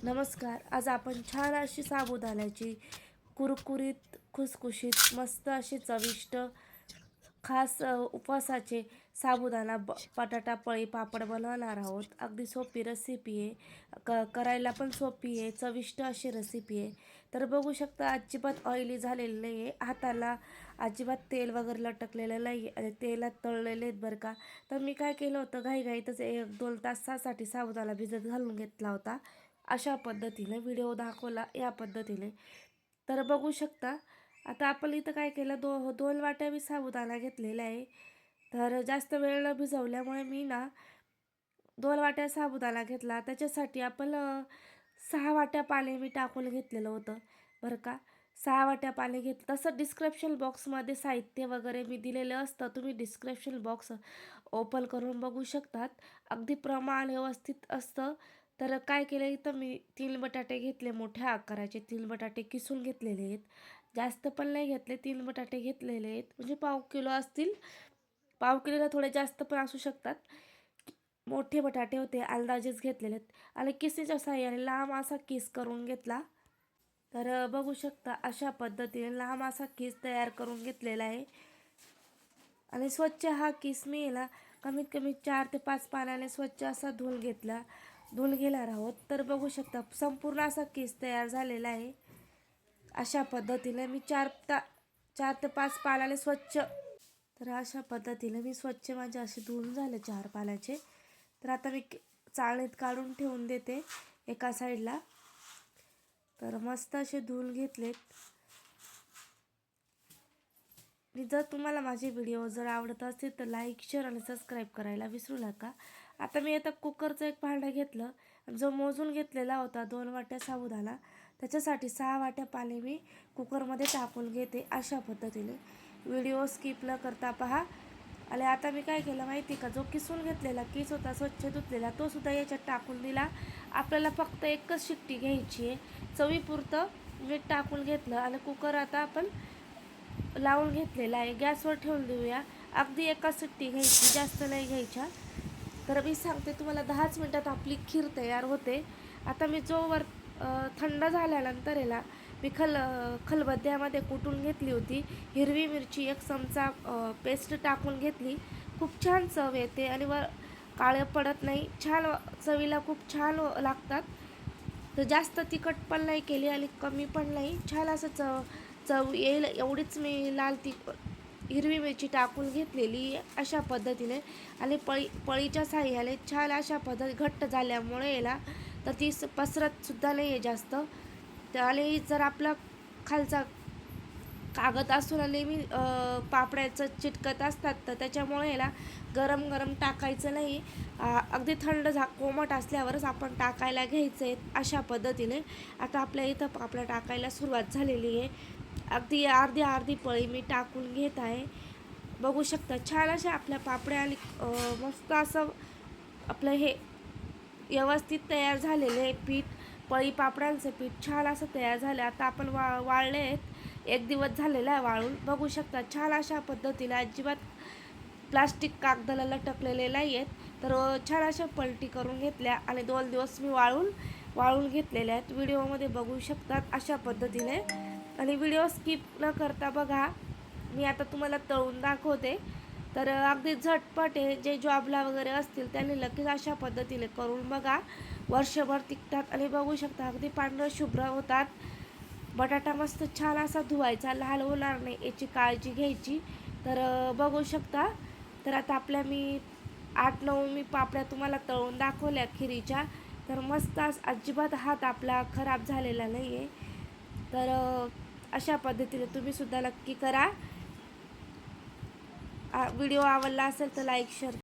नमस्कार. आज आपण छान अशी साबुदाण्याची कुरकुरीत, खुसखुशीत, मस्त अशी चविष्ट खास उपवासाचे साबुदाणा बटाटा पळी पापड बनवणार आहोत. अगदी सोपी रेसिपी आहे. करायला पण सोपी आहे, चविष्ट अशी रेसिपी आहे. तर बघू शकता अजिबात ऑइली झालेलं नाही आहे. हाताला अजिबात तेल वगैरे लटकलेलं नाही आहे आणि तेलात तळलेले आहेत बरं का. तर मी काय केलं होतं, घाईघाईतच 1-2 तासासाठी साबुदाणा भिजत घालून घेतला होता. अशा पद्धतीने व्हिडिओ दाखवला या पद्धतीने. तर बघू शकता. आता आपण इथं काय केलं, 2 वाट्या मी साबुदाणा घेतलेला आहे. तर जास्त वेळ न भिजवल्यामुळे मी ना 2 वाट्या साबुदाणा घेतला. त्याच्यासाठी आपण 6 वाट्या पाणी मी टाकून घेतलेलं होतं बरं का. 6 वाट्या पाणी घेतलं. तसं डिस्क्रिप्शन बॉक्समध्ये साहित्य वगैरे मी दिलेलं असतं. तुम्ही डिस्क्रिप्शन बॉक्स ओपन करून बघू शकतात. अगदी प्रमाण व्यवस्थित असतं. तर काय केलं, इथं मी 3 बटाटे घेतले, मोठ्या आकाराचे 3 बटाटे किसून घेतलेले आहेत. जास्त पण नाही घेतले, 3 बटाटे घेतलेले आहेत. म्हणजे पाव किलो असतील. पाव किलोला थोडे जास्त पण असू शकतात. मोठे बटाटे होते, अंदाजेच घेतलेले आहेत. आणि किसणीच्या साहाय्याने लांब असा किस करून घेतला. तर बघू शकता अशा पद्धतीने लांब असा किस तयार करून घेतलेला आहे. आणि स्वच्छ हा किस मी याला कमीत कमी 4 ते 5 पाण्याने स्वच्छ असा धुवून घेणार आहोत. तर बघू शकता संपूर्ण असा किस तयार झालेला आहे. अशा पद्धतीने मी 4 ते 5 पाण्याने स्वच्छ, तर अशा पद्धतीने मी स्वच्छ माझे असे धुवून झाले 4 पाण्याचे. तर आता मी चाळणीत काढून ठेवून देते एका साईडला. तर मस्त असे धुवून घेतलेत. आणि जर तुम्हाला माझे व्हिडिओ जर आवडत असतील तर लाईक, शेअर आणि सबस्क्राईब करायला विसरू नका. आता मी आता कुकरचं एक भांडं घेतलं. जो मोजून घेतलेला होता 2 वाट्या साबुदाणा, त्याच्यासाठी 6 वाट्या पाणी मी कुकरमध्ये टाकून घेते. अशा पद्धतीने व्हिडिओ स्किप न करता पहा. आणि आता मी काय केलं माहिती का, जो किसून घेतलेला किस होता स्वच्छ धुतलेला, तो सुद्धा याच्यात टाकून दिला. आपल्याला फक्त एकच शिट्टी घ्यायची आहे. चवीपुरतं मीठ टाकून घेतलं आणि कुकर आता आपण लावून घेतलेला आहे. गॅसवर ठेवून देऊया. अगदी एका शिट्टी घ्यायची, जास्त नाही घ्यायच्या. तर मी सांगते तुम्हाला 10च मिनटात आपली खीर तयार होते. आता मी जोवर थंड झाल्यानंतर याला मी खलबत्त्यामध्ये कुटून घेतली होती हिरवी मिरची, 1 चमचा पेस्ट टाकून घेतली. खूप छान चव येते आणि काळे पडत नाही. छान चवीला खूप छान लागतात. तर जास्त तिखट पण नाही केली आणि कमी पण नाही. छान असं चव येईल एवढीच मी हिरवी मिरची टाकून घेतलेली अशा पद्धतीने. आणि पळीच्या साह्याने छान अशा घट्ट झाल्यामुळे याला तर ती पसरतसुद्धा नाही आहे जास्त. आणि जर आपला खालचा कागद असून नेहमी पापड्याचं चिटकत असतात, तर त्याच्यामुळे याला गरम गरम टाकायचं नाही. अगदी थंड कोमट असल्यावरच आपण टाकायला घ्यायचं आहे. अशा पद्धतीने आता आपल्या इथं पापड्या टाकायला सुरुवात झालेली आहे. अगदी अर्धी पळी मी टाकून घेत आहे. बघू शकता छान अशा आपल्या पापड्या आणि मस्त असं आपलं हे व्यवस्थित तयार झालेले आहे पीठ. पळी पापड्यांचं पीठ छान असं तयार झालं. आता आपण वाळले आहेत. 1 दिवस झालेला आहे वाळून. बघू शकता छान अशा पद्धतीने अजिबात प्लास्टिक कागदाला लटकलेले नाही आहेत. तर छान अशा पलटी करून घेतल्या आणि 2 दिवस मी वाळून घेतलेल्या आहेत. व्हिडिओमध्ये बघू शकतात अशा पद्धतीने. आणि व्हिडिओ स्किप न करता बघा. मी आता तुम्हाला तळून दाखवते. तर अगदी झटपट आहे. जे जॉबला वगैरे असतील त्यांनी लगेच अशा पद्धतीने करून बघा. वर्षभर टिकतात. आणि बघू शकता अगदी पांढरं शुभ्र होतात. बटाटा मस्त छान असा धुवायचा, लाल होणार नाही याची काळजी घ्यायची. तर बघू शकता. तर आता आपल्या मी 8-9 मी पापड्या तुम्हाला तळून दाखवल्या खिरीच्या. तर मस्त अजिबात हात आपला खराब झालेला नाही आहे. तर अशा पद्धतीने तुम्हीसुद्धा नक्की करा. व्हिडिओ आवडला असेल तर लाईक, शेअर